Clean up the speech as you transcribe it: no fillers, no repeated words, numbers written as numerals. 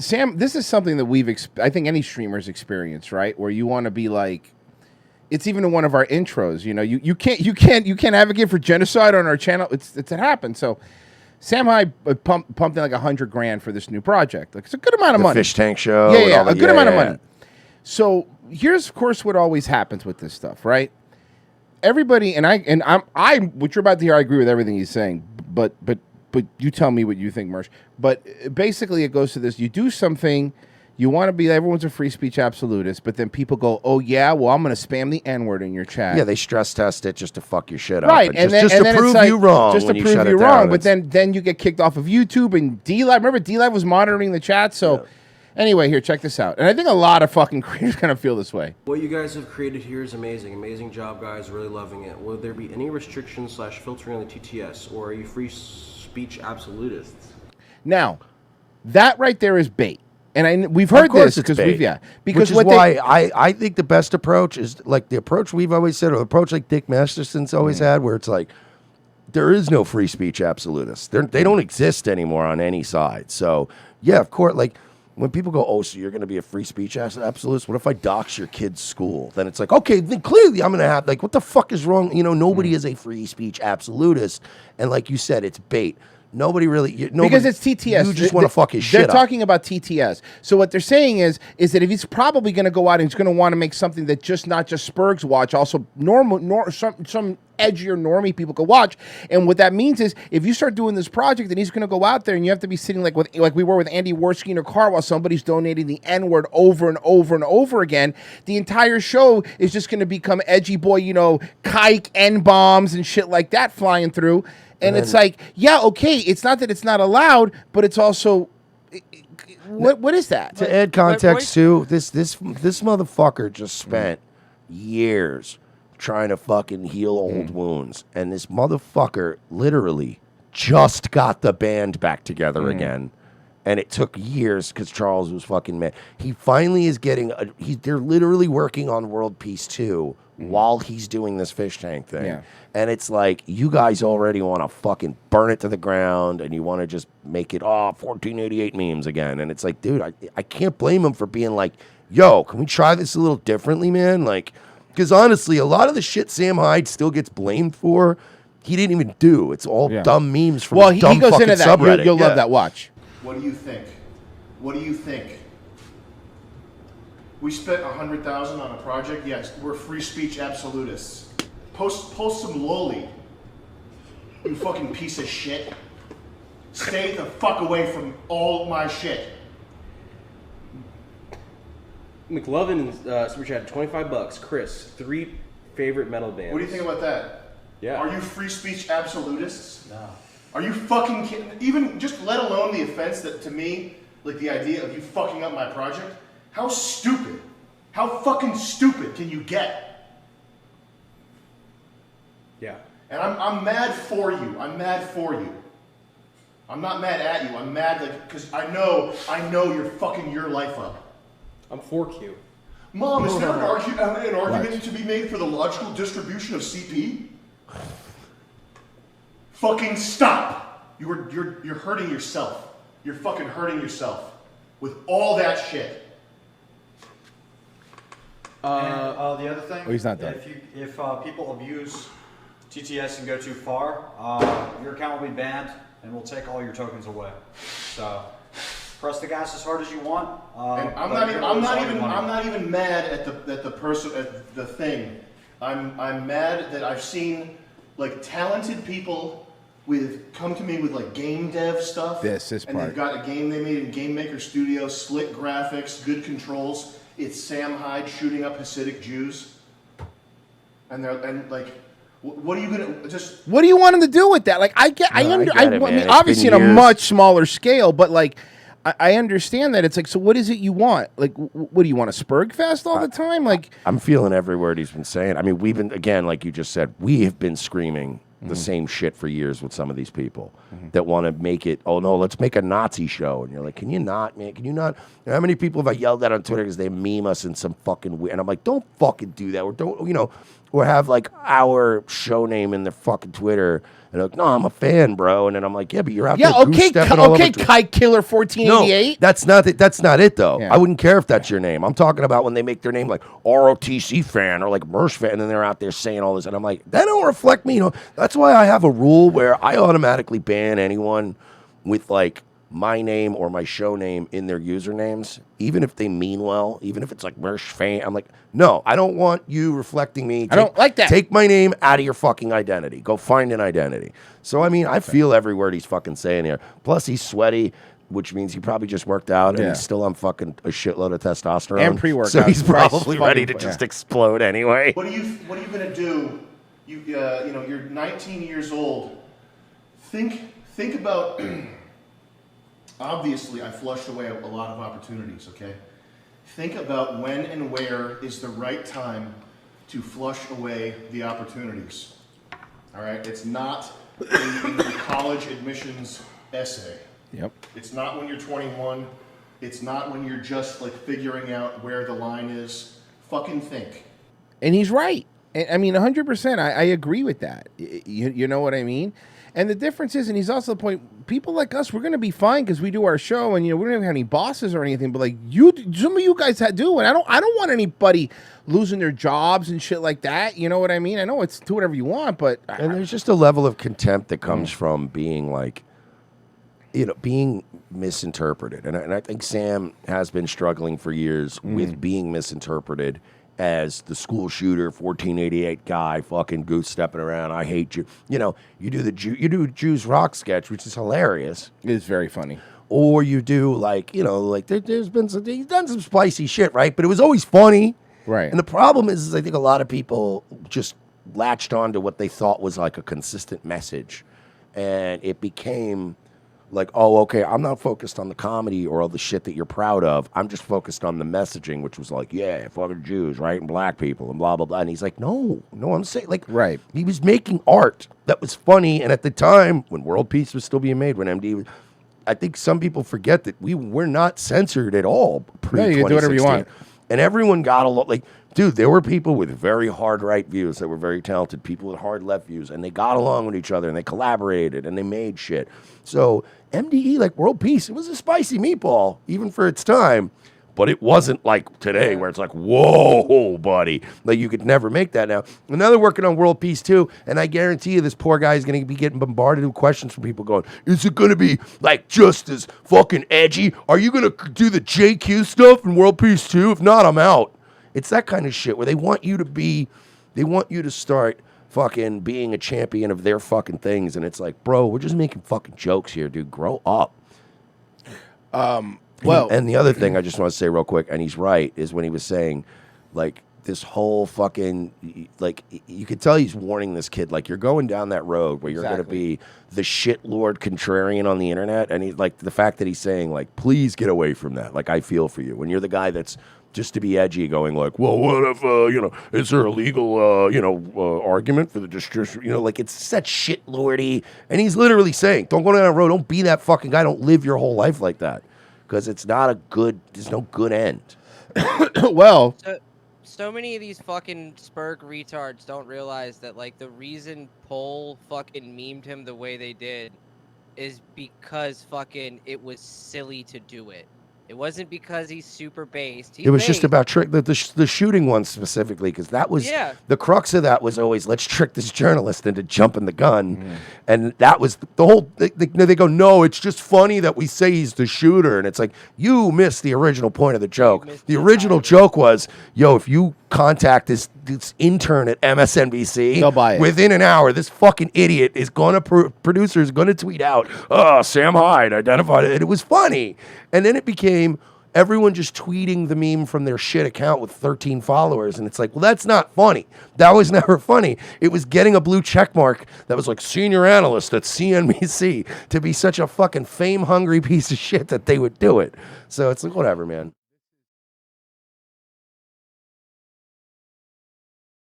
Sam, this is something that I think any streamers experience, right? Where you want to be like, it's even in one of our intros. You know, you can't advocate for genocide on our channel. It happened. So Sam Hyde pumped in like $100,000 for this new project. Like, it's a good amount of money. Fish tank show. Yeah, a good amount of money. So here's, of course, what always happens with this stuff, right? Everybody, and I'm what you're about to hear, I agree with everything he's saying, but you tell me what you think, Mersh. But basically, it goes to this: you do something, you want to be, everyone's a free speech absolutist, but then people go, "Oh yeah, well, I'm going to spam the N-word in your chat." Yeah, they stress test it just to fuck your shit up, right? and just to prove you wrong. Just to prove you wrong. But then you get kicked off of YouTube, and D-Live. Remember, D-Live was monitoring the chat, so. Yeah. Anyway, here, check this out. And I think a lot of fucking creators kind of feel this way. What you guys have created here is amazing. Amazing job, guys. Really loving it. Will there be any restrictions / filtering on the TTS, or are you free speech absolutists? Now, that right there is bait. And we've heard this because which is why I think the best approach is like the approach we've always said, or the approach like Dick Masterson's always had, where it's like, there is no free speech absolutists. They don't exist anymore on any side. So, yeah, of course, like, when people go, oh, so you're going to be a free speech absolutist? What if I dox your kid's school? Then it's like, okay, then clearly I'm going to have, like, what the fuck is wrong? You know, nobody is a free speech absolutist. And like you said, it's bait. Nobody really... because it's TTS. You just want to fuck his shit up. They're talking about TTS. So what they're saying is that if he's probably going to go out and he's going to want to make something that not just Spurgs watch, also some edgier normie people could watch. And what that means is if you start doing this project, then he's going to go out there and you have to be sitting like we were with Andy Worski in a car while somebody's donating the N-word over and over and over again. The entire show is just going to become edgy boy, kike N-bombs and shit like that flying through. And it's like, yeah, okay, it's not that it's not allowed, but it's also, what is that? To add context too, this motherfucker just spent years trying to fucking heal old wounds, and this motherfucker literally just got the band back together again, and it took years because Charles was fucking mad. He finally is getting, they're literally working on World Peace 2 while he's doing this fish tank thing. Yeah. And it's like, you guys already want to fucking burn it to the ground and you want to just make it, 1488 memes again. And it's like, dude, I can't blame him for being like, yo, can we try this a little differently, man? Like, because honestly, a lot of the shit Sam Hyde still gets blamed for, he didn't even do. It's all dumb memes from his dumb fucking subreddit. You'll love that. Watch. What do you think? What do you think? We spent $100,000 on a project. Yes, we're free speech absolutists. Post some lolly. You fucking piece of shit. Stay the fuck away from all my shit. McLovin super chat $25. Chris, 3 favorite metal bands. What do you think about that? Yeah. Are you free speech absolutists? No. Are you fucking kidding? Even just let alone the offense that to me, like the idea of you fucking up my project. How stupid? How fucking stupid can you get? Yeah. And I'm mad for you. I'm mad for you. I'm not mad at you. I'm mad because I know you're fucking your life up. I'm for Q. Mom, is there an argument to be made for the logical distribution of CP? Fucking stop. You're hurting yourself. You're fucking hurting yourself with all that shit. The other thing, he's not done. If people abuse TTS and go too far, your account will be banned, and we'll take all your tokens away. So press the gas as hard as you want. And I'm not even mad at the person at the thing. I'm mad that I've seen like talented people come to me with like game dev stuff. And they've got a game they made in Game Maker Studio, slick graphics, good controls. It's Sam Hyde shooting up Hasidic Jews, and like, what are you gonna just? What do you want him to do with that? Like, I mean, obviously on a much smaller scale, but like, I understand that it's like, so what is it you want? Like, what do you want, a Spurg Fest all the time? Like, I'm feeling every word he's been saying. I mean, we've been, again, like you just said, we have been screaming the same shit for years with some of these people that want to make it, oh no, let's make a Nazi show. And you're like, can you not, man? Can you not? You know, how many people have I yelled at on Twitter because they meme us in some fucking weird, and I'm like, don't fucking do that. Or don't, or have like our show name in their fucking Twitter. And they're like, no, I'm a fan, bro. And then I'm like, yeah, but you're out there goose-stepping all over Kite Killer 1488. No, that's not it. That's not it, though. Yeah. I wouldn't care if that's your name. I'm talking about when they make their name like ROTC fan or like Mersh fan, and then they're out there saying all this, and I'm like, that don't reflect me. You know, that's why I have a rule where I automatically ban anyone with like my name or my show name in their usernames, even if they mean well, even if it's like Mersh fan. I'm like, no, I don't want you reflecting me. I don't like that. Take my name out of your fucking identity. Go find an identity. So, I mean, I feel every word he's fucking saying here. Plus, he's sweaty, which means he probably just worked out and he's still on fucking a shitload of testosterone. And pre-workout. So he's Christ, probably ready to just explode anyway. What are you gonna do? You know, you're 19 years old. Think about. Obviously, I flushed away a lot of opportunities. Okay, think about when and where is the right time to flush away the opportunities. All right, it's not in the college admissions essay. Yep. It's not when you're 21. It's not when you're just like figuring out where the line is. Fucking think. And he's right. I mean, 100%. I agree with that. You know what I mean? And the difference is, and he's also the point, people like us, we're going to be fine because we do our show and, you know, we don't even have any bosses or anything, but like some of you guys do. And I don't want anybody losing their jobs and shit like that. You know what I mean? I know it's do whatever you want, but. And there's just a level of contempt that comes from being like, you know, being misinterpreted. And I think Sam has been struggling for years with being misinterpreted as the school shooter, 1488 guy, fucking goose stepping around. I hate you. You know, you do Jews rock sketch, which is hilarious. It is very funny. Or you do like, you know, like he's done some spicy shit, right? But it was always funny. Right. And the problem is I think a lot of people just latched on to what they thought was like a consistent message. And it became like, oh, okay, I'm not focused on the comedy or all the shit that you're proud of. I'm just focused on the messaging, which was like, yeah, fucking Jews, right? And black people and blah, blah, blah. And he's like, no, I'm saying, like, right. He was making art that was funny. And at the time, when World Peace was still being made, when MD was, I think some people forget that we were not censored at all pre-2016. You can do whatever you want. And everyone got a lot, like, dude, there were people with very hard right views that were very talented, people with hard left views, and they got along with each other, and they collaborated, and they made shit. So MDE, like World Peace, it was a spicy meatball, even for its time, but it wasn't like today where it's like, whoa, buddy. Like, you could never make that now. And now they're working on World Peace too, and I guarantee you this poor guy is going to be getting bombarded with questions from people going, is it going to be like just as fucking edgy? Are you going to do the JQ stuff in World Peace too? If not, I'm out. It's that kind of shit where they want you to start fucking being a champion of their fucking things. And it's like, bro, we're just making fucking jokes here, dude. Grow up. Well, and the other thing I just want to say real quick, and he's right, is when he was saying, like, this whole fucking, like, you could tell he's warning this kid, like, you're going down that road where you're going to be the shit lord contrarian on the internet. And he's like, the fact that he's saying, like, please get away from that. Like, I feel for you. When you're the guy that's just to be edgy going like, well, what if, you know, is there a legal, argument for the distribution? You know, like, it's such shit lordy. And he's literally saying, don't go down that road. Don't be that fucking guy. Don't live your whole life like that. Because it's not a good, there's no good end. Well, so many of these fucking Spurg retards don't realize that, like, the reason Poll fucking memed him the way they did is because fucking it was silly to do it. It wasn't because he's super based. It was just about the shooting one specifically, because that was the crux of that was always, let's trick this journalist into jumping the gun. And that was the whole, they go, no, it's just funny that we say he's the shooter. And it's like, you missed the original point of the joke. The original joke was, yo, if you contact this intern at MSNBC, they'll buy it. Within an hour, this fucking idiot is going to, producer is going to tweet out, Sam Hyde identified it. And it was funny. And then it became everyone just tweeting the meme from their shit account with 13 followers. And it's like, well, that's not funny. That was never funny. It was getting a blue check mark that was like senior analyst at CNBC to be such a fucking fame-hungry piece of shit that they would do it. So it's like, whatever, man.